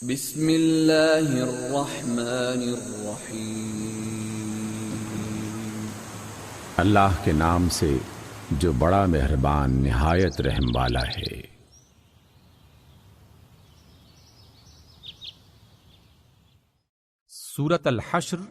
بسم اللہ الرحمن الرحیم۔ اللہ کے نام سے جو بڑا مہربان نہایت رحم والا ہے۔ سورۃ الحشر۔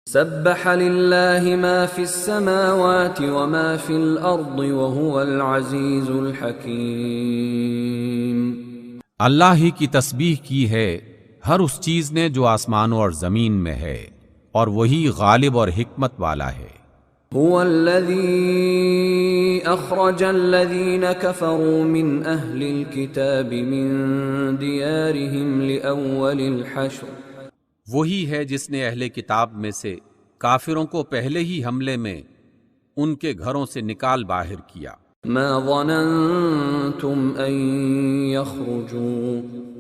سبح للہ ما فی السماوات وما فی الارض وهو العزیز الحکیم۔ اللہ ہی کی تسبیح کی ہے ہر اس چیز نے جو آسمانوں اور زمین میں ہے، اور وہی غالب اور حکمت والا ہے۔ هو الذی اخرج الذین کفروا من اہل الکتاب من دیارہم لأول الحشر۔ وہی ہے جس نے اہل کتاب میں سے کافروں کو پہلے ہی حملے میں ان کے گھروں سے نکال باہر کیا۔ ما ظننتم ان يخرجوا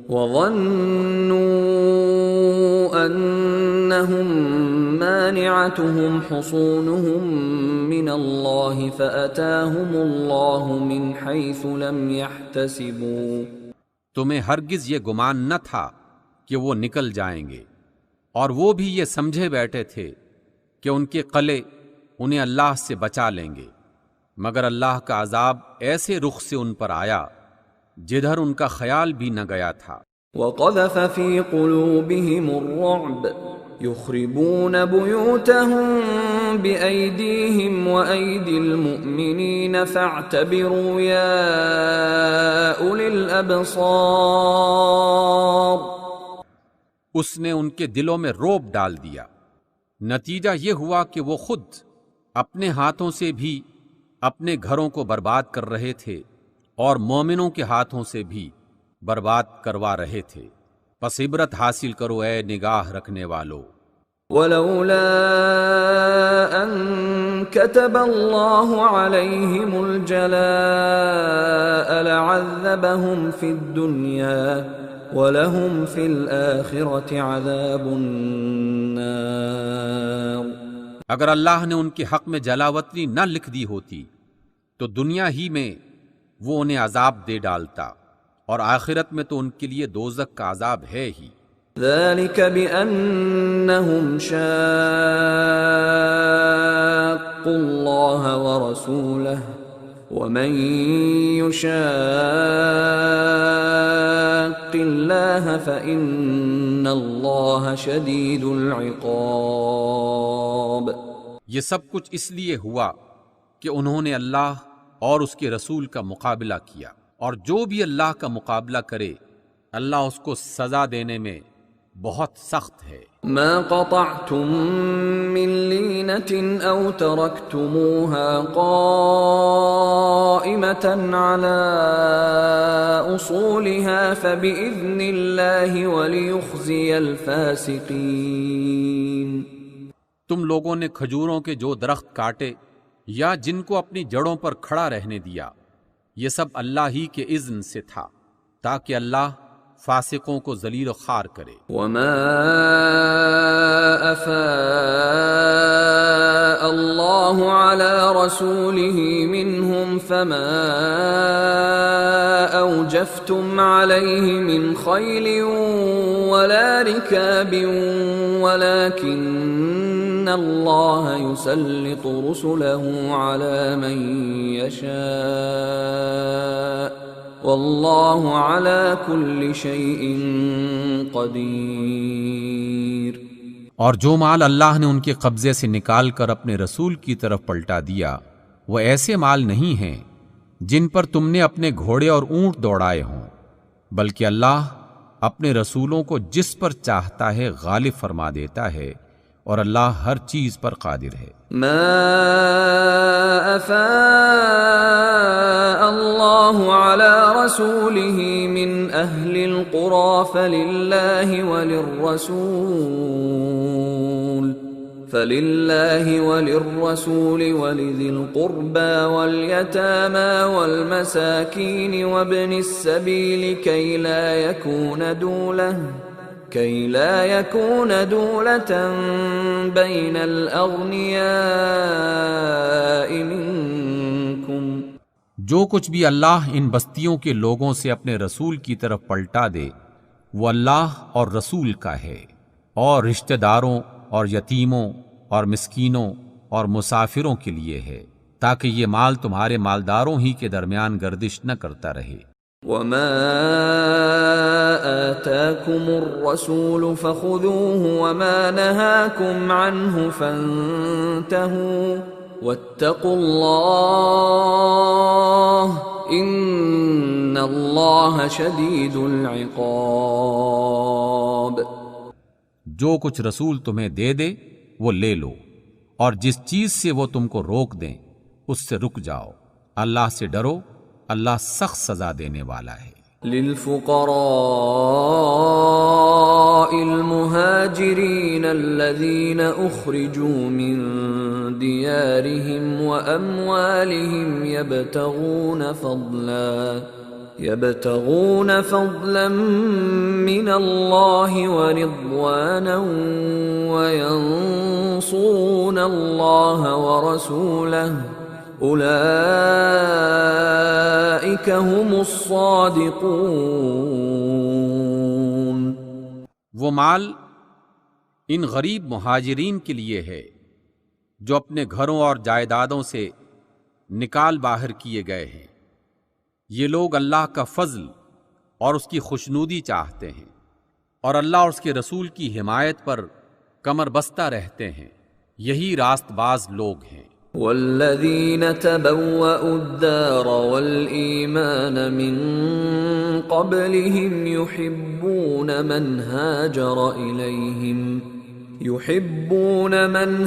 وظنوا انهم مانعتهم حصونهم من الله فأتاهم الله من حيث لم يحتسبوا۔ تمہیں ہرگز یہ گمان نہ تھا کہ وہ نکل جائیں گے، اور وہ بھی یہ سمجھے بیٹھے تھے کہ ان کے قلعے انہیں اللہ سے بچا لیں گے، مگر اللہ کا عذاب ایسے رخ سے ان پر آیا جدھر ان کا خیال بھی نہ گیا تھا۔ وقذف في قلوبهم الرعب يخربون بيوتهم بأيديهم وأيدي المؤمنين فاعتبروا يا أولي الأبصار۔ اس نے ان کے دلوں میں رعب ڈال دیا، نتیجہ یہ ہوا کہ وہ خود اپنے ہاتھوں سے بھی اپنے گھروں کو برباد کر رہے تھے اور مومنوں کے ہاتھوں سے بھی برباد کروا رہے تھے۔ پس عبرت حاصل کرو اے نگاہ رکھنے والو۔ ولولا ان كتب الله عليهم الجلاء لعذبهم في الدنيا وَلَهُمْ فِي الْآخِرَةِ عَذَابُ النَّارِ۔ اگر اللہ نے ان کے حق میں جلاوطنی نہ لکھ دی ہوتی تو دنیا ہی میں وہ انہیں عذاب دے ڈالتا، اور آخرت میں تو ان کے لیے دوزخ کا عذاب ہے ہی۔ ذَلِكَ بِأَنَّهُمْ شَاقُّوا اللَّهَ وَرَسُولَهُ وَمَن يُشَاقِّ اللَّهَ فَإِنَّ اللَّهَ شَدِيدُ الْعِقَابِ۔ یہ سب کچھ اس لیے ہوا کہ انہوں نے اللہ اور اس کے رسول کا مقابلہ کیا، اور جو بھی اللہ کا مقابلہ کرے اللہ اس کو سزا دینے میں بہت سخت ہے۔ ما قطعتم من لینة او ترکتموها قائمة على اصولها فبإذن الله وليخزي الفاسقين۔ تم لوگوں نے کھجوروں کے جو درخت کاٹے یا جن کو اپنی جڑوں پر کھڑا رہنے دیا، یہ سب اللہ ہی کے اذن سے تھا تاکہ اللہ فاسقوں کو ذلیل و خوار کرے۔ وما افاء اللہ علی رسولہ منہم فما اوجفتم علیہ من خیل ولا رکاب ولكن اللہ یسلط رسلہ علی من یشاء واللہ علی کل شیء قدیر۔ اور جو مال اللہ نے ان کے قبضے سے نکال کر اپنے رسول کی طرف پلٹا دیا وہ ایسے مال نہیں ہیں جن پر تم نے اپنے گھوڑے اور اونٹ دوڑائے ہوں، بلکہ اللہ اپنے رسولوں کو جس پر چاہتا ہے غالب فرما دیتا ہے، اور اللہ ہر چیز پر قادر ہے۔ ما افاء اللہ علی رسولہ من اہل القری فللہ وللرسول ولذی القربى والیتامی والمساکین وابن السبیل کی لا یکون دولة بین الاغنیاء منکم۔ جو کچھ بھی اللہ ان بستیوں کے لوگوں سے اپنے رسول کی طرف پلٹا دے وہ اللہ اور رسول کا ہے، اور رشتہ داروں اور یتیموں اور مسکینوں اور مسافروں کے لیے ہے، تاکہ یہ مال تمہارے مالداروں ہی کے درمیان گردش نہ کرتا رہے۔ وما آتاكم الرسول فخذوه وما نهاكم عنه فانتهوا واتقوا الله ان اللہ شدید العقاب۔ جو کچھ رسول تمہیں دے دے وہ لے لو، اور جس چیز سے وہ تم کو روک دیں اس سے رک جاؤ، اللہ سے ڈرو، اللہ سخت سزا دینے والا ہے۔ للفقراء المهاجرين الذين أخرجوا من ديارهم وأموالهم يبتغون فضلا من الله ورضوانا وينصرون الله ورسوله اولئک هم الصادقون۔ وہ مال ان غریب مہاجرین کے لیے ہے جو اپنے گھروں اور جائیدادوں سے نکال باہر کیے گئے ہیں۔ یہ لوگ اللہ کا فضل اور اس کی خوشنودی چاہتے ہیں، اور اللہ اور اس کے رسول کی حمایت پر کمر بستہ رہتے ہیں، یہی راست باز لوگ ہیں۔ والذین تبوأوا الدار والإیمان من قبلهم يحبون من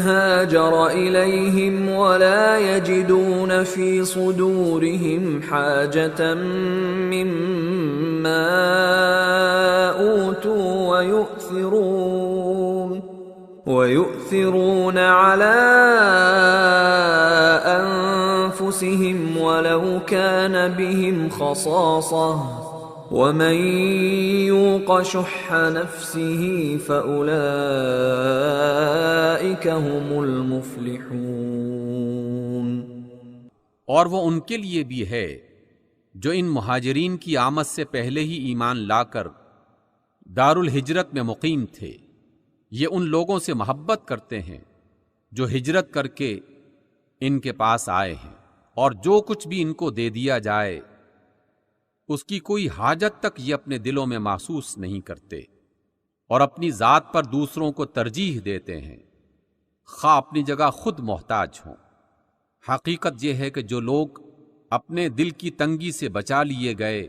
هاجر إليهم ولا يجدون في صدورهم حاجة مما أوتوا ويؤثرون على أنفسهم ولو كان بهم خصاصة ومن يوق شح نفسه فأولئك هم المفلحون۔ اور وہ ان کے لیے بھی ہے جو ان مہاجرین کی آمد سے پہلے ہی ایمان لا کر دار الہجرت میں مقیم تھے۔ یہ ان لوگوں سے محبت کرتے ہیں جو ہجرت کر کے ان کے پاس آئے ہیں، اور جو کچھ بھی ان کو دے دیا جائے اس کی کوئی حاجت تک یہ اپنے دلوں میں محسوس نہیں کرتے، اور اپنی ذات پر دوسروں کو ترجیح دیتے ہیں، خواہ اپنی جگہ خود محتاج ہوں۔ حقیقت یہ ہے کہ جو لوگ اپنے دل کی تنگی سے بچا لیے گئے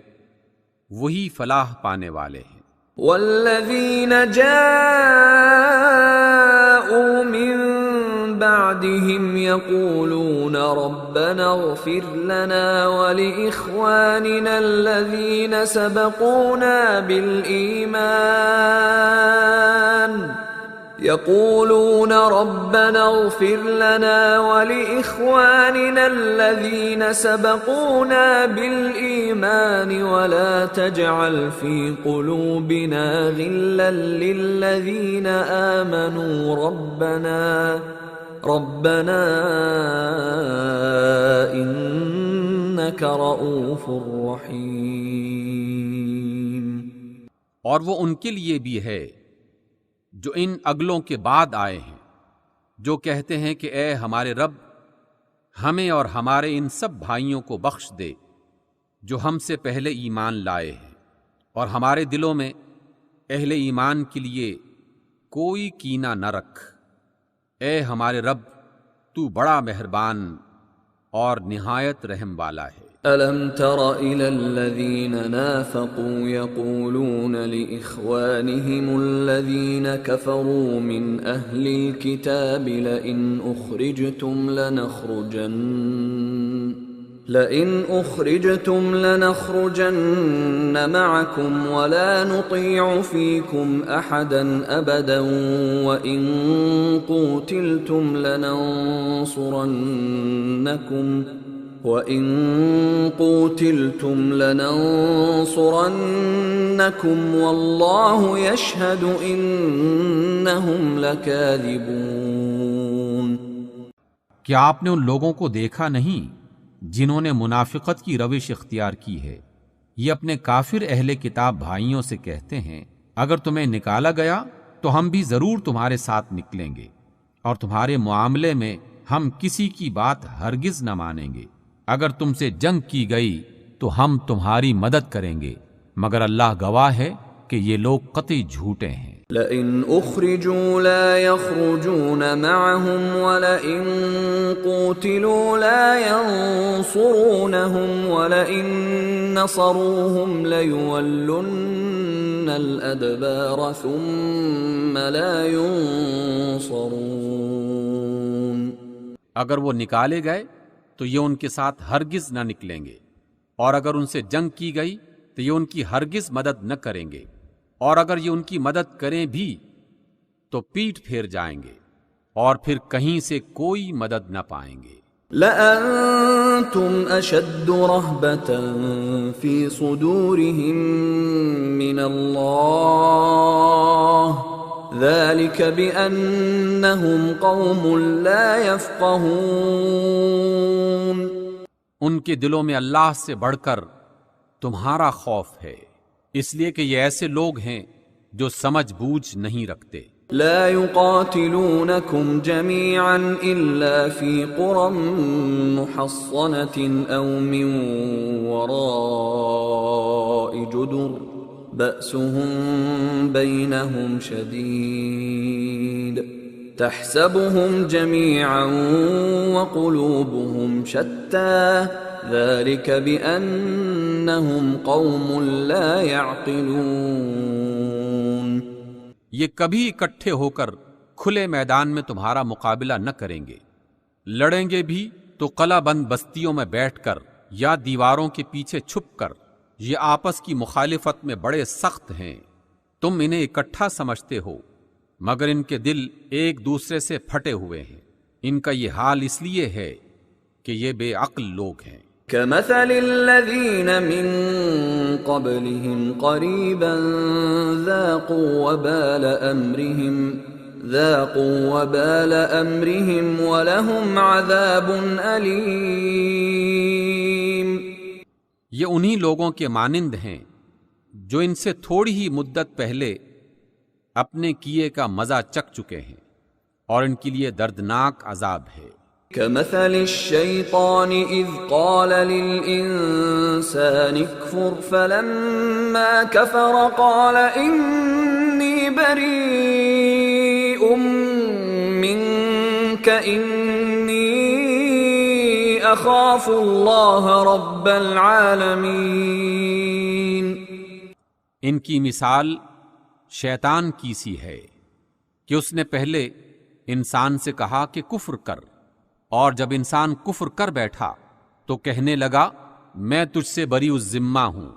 وہی فلاح پانے والے ہیں۔ والذین جاءوا من بعدهم يقولون ربنا اغفر لنا ولإخواننا الذين سبقونا بالإيمان ولا تجعل في قلوبنا غلا للذين آمنوا ربنا إنك رؤوف رحيم۔ اور وہ ان کے لیے بھی ہے جو ان اگلوں کے بعد آئے ہیں، جو کہتے ہیں کہ اے ہمارے رب، ہمیں اور ہمارے ان سب بھائیوں کو بخش دے جو ہم سے پہلے ایمان لائے ہیں، اور ہمارے دلوں میں اہل ایمان کے لیے کوئی کینہ نہ رکھ۔ اے ہمارے رب، تو بڑا مہربان اور نہایت رحم والا ہے۔ أَلَمْ تَرَ إِلَى الَّذِينَ نَافَقُوا يَقُولُونَ لِإِخْوَانِهِمُ الَّذِينَ كَفَرُوا مِنْ أَهْلِ الْكِتَابِ لَئِنْ أُخْرِجْتُمْ لَنَخْرُجَنَّ مَعَكُمْ وَلَا نُطِيعُ فِيكُمْ أَحَدًا أَبَدًا وَإِنْ قُوتِلْتُمْ لَنَنصُرَنَّكُمْ وَاللَّهُ يَشْهَدُ إِنَّهُمْ لَكَاذِبُونَ۔ کیا آپ نے ان لوگوں کو دیکھا نہیں جنہوں نے منافقت کی روش اختیار کی ہے؟ یہ اپنے کافر اہل کتاب بھائیوں سے کہتے ہیں اگر تمہیں نکالا گیا تو ہم بھی ضرور تمہارے ساتھ نکلیں گے، اور تمہارے معاملے میں ہم کسی کی بات ہرگز نہ مانیں گے۔ اگر تم سے جنگ کی گئی تو ہم تمہاری مدد کریں گے، مگر اللہ گواہ ہے کہ یہ لوگ قطعی جھوٹے ہیں۔ لئن اخرجوا لا يخرجون معهم ولئن قوتلوا لا ينصرونهم ولئن نصروهم ليولن الأدبار ثم لا ينصرون۔ اگر وہ نکالے گئے تو یہ ان کے ساتھ ہرگز نہ نکلیں گے، اور اگر ان سے جنگ کی گئی تو یہ ان کی ہرگز مدد نہ کریں گے، اور اگر یہ ان کی مدد کریں بھی تو پیٹ پھیر جائیں گے اور پھر کہیں سے کوئی مدد نہ پائیں گے۔ لَأَنْتُمْ أَشَدُّ رَهْبَةً فِي صُدُورِهِم مِّنَ اللَّهِ ذَلِكَ بِأَنَّهُمْ قَوْمٌ لَا يَفْقَهُونَ۔ ان کے دلوں میں اللہ سے بڑھ کر تمہارا خوف ہے، اس لیے کہ یہ ایسے لوگ ہیں جو سمجھ بوجھ نہیں رکھتے۔ لا يقاتلونكم جميعا إلا في قرى محصنة أو من وراء جدر بأسهم بينهم شديد تحسبهم جميعا وقلوبهم شتى ذلك بأنهم قوم لا يعقلون۔ یہ کبھی اکٹھے ہو کر کھلے میدان میں تمہارا مقابلہ نہ کریں گے، لڑیں گے بھی تو قلعہ بند بستیوں میں بیٹھ کر یا دیواروں کے پیچھے چھپ کر۔ یہ آپس کی مخالفت میں بڑے سخت ہیں، تم انہیں اکٹھا سمجھتے ہو مگر ان کے دل ایک دوسرے سے پھٹے ہوئے ہیں۔ ان کا یہ حال اس لیے ہے کہ یہ بے عقل لوگ ہیں۔ كمثل الذين من قبلهم قريبا ذاقوا وبال أمرهم ولهم عذاب أليم۔ یہ انہی لوگوں کے مانند ہیں جو ان سے تھوڑی ہی مدت پہلے اپنے کیے کا مزہ چکھ چکے ہیں، اور ان کے لیے دردناک عذاب ہے۔ كمثل الشيطان إذ قال للإنسان اكفر فلما كفر قال إني بريء منك إني أخاف الله رب العالمين۔ ان کی مثال شیطان کی سی ہے کہ اس نے پہلے انسان سے کہا کہ کفر کر، اور جب انسان کفر کر بیٹھا تو کہنے لگا میں تجھ سے بری الذمہ ہوں،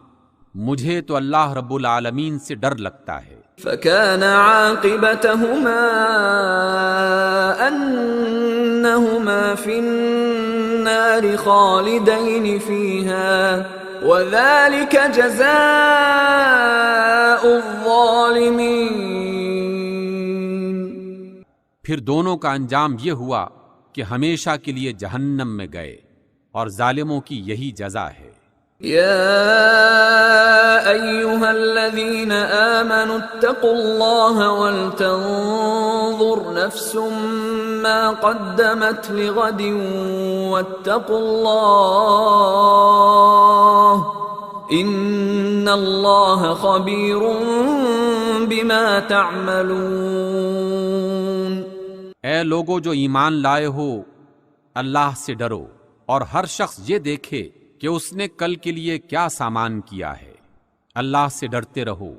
مجھے تو اللہ رب العالمین سے ڈر لگتا ہے۔ فكان عاقبتهما أنهما في النار خالدين فيها وذلك جزاء الظالمين۔ پھر دونوں کا انجام یہ ہوا کہ ہمیشہ کے لیے جہنم میں گئے، اور ظالموں کی یہی جزا ہے۔ يا أيها الذين آمنوا اتقوا الله ولتنظر نفس ما قدمت لغد واتقوا الله إن الله خبير بما تعملون۔ اے لوگو جو ایمان لائے ہو، اللہ سے ڈرو، اور ہر شخص یہ دیکھے کہ اس نے کل کے لیے کیا سامان کیا ہے۔ اللہ سے ڈرتے رہو،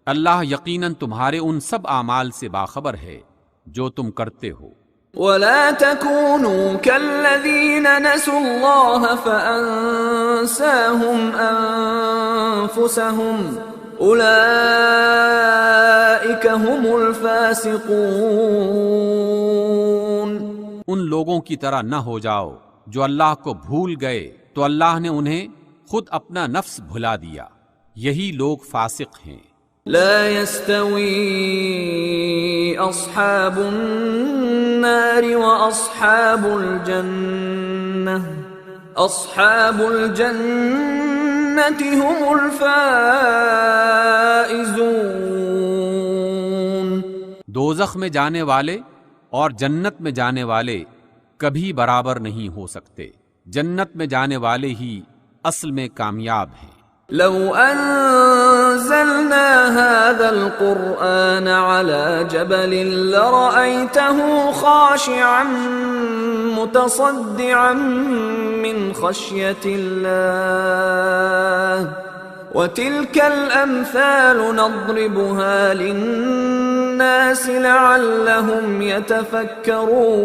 اللہ یقیناً تمہارے ان سب اعمال سے باخبر ہے جو تم کرتے ہو۔ ولا تكونوا كالذين نسوا الله فأنساهم أنفسهم أولئك هم الفاسقون۔ ان لوگوں کی طرح نہ ہو جاؤ جو اللہ کو بھول گئے تو اللہ نے انہیں خود اپنا نفس بھلا دیا، یہی لوگ فاسق ہیں۔ لا يستوي أصحاب النار وأصحاب الجنة هم الفائزون. دوزخ میں جانے والے اور جنت میں جانے والے کبھی برابر نہیں ہو سکتے. جنت میں جانے والے ہی اصل میں کامیاب ہیں. لو انزلنا هذا القرآن على جبل لرأيته خاشعا متصدعا من خشية الله وتلك الأمثال نضربها للناس لعلهم يتفكرون.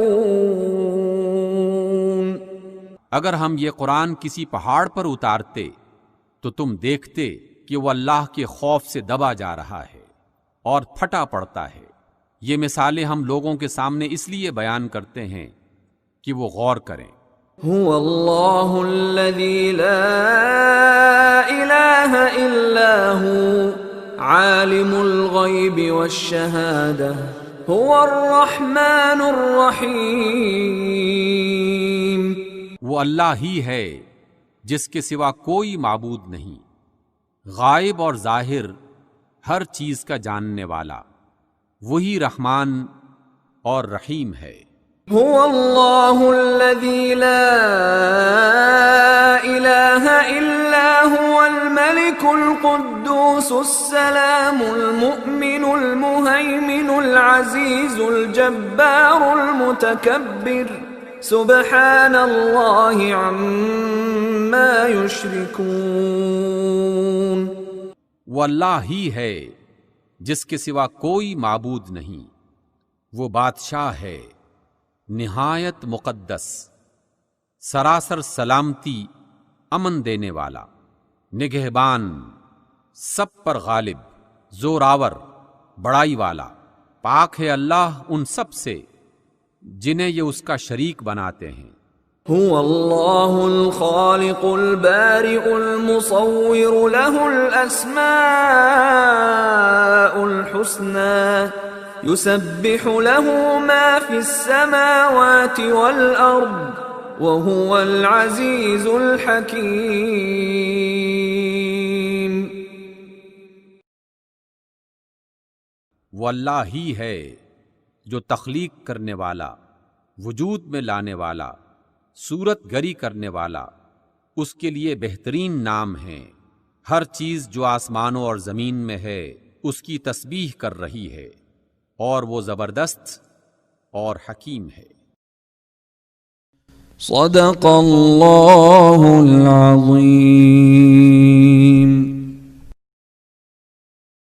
اگر ہم یہ قرآن کسی پہاڑ پر اتارتے تو تم دیکھتے کہ وہ اللہ کے خوف سے دبا جا رہا ہے اور پھٹا پڑتا ہے. یہ مثالیں ہم لوگوں کے سامنے اس لیے بیان کرتے ہیں کہ وہ غور کریں. هو اللہ الذی لا الہ الا هو عالم الغیب والشہادہ هو الرحمن الرحیم. وہ اللہ ہی ہے جس کے سوا کوئی معبود نہیں، غائب اور ظاہر ہر چیز کا جاننے والا، وہی رحمان اور رحیم ہے. هو اللہ الذی لا الہ الا هو الملک القدوس السلام المؤمن المہیمن العزیز الجبار المتکبر سبحان اللہ عما یشرکون. وہ اللہ ہی ہے جس کے سوا کوئی معبود نہیں، وہ بادشاہ ہے نہایت مقدس، سراسر سلامتی امن دینے والا، نگہبان، سب پر غالب، زوراور، بڑائی والا. پاک ہے اللہ ان سب سے جنہیں یہ اس کا شریک بناتے ہیں. هو اللہ الخالق البارئ المصور له الاسماء الحسنى يسبح له ما في السماوات والارض وهو العزيز الحكيم. وہ اللہ ہی ہے جو تخلیق کرنے والا، وجود میں لانے والا، صورت گری کرنے والا. اس کے لیے بہترین نام ہیں. ہر چیز جو آسمانوں اور زمین میں ہے اس کی تسبیح کر رہی ہے، اور وہ زبردست اور حکیم ہے. صدق اللہ العظیم.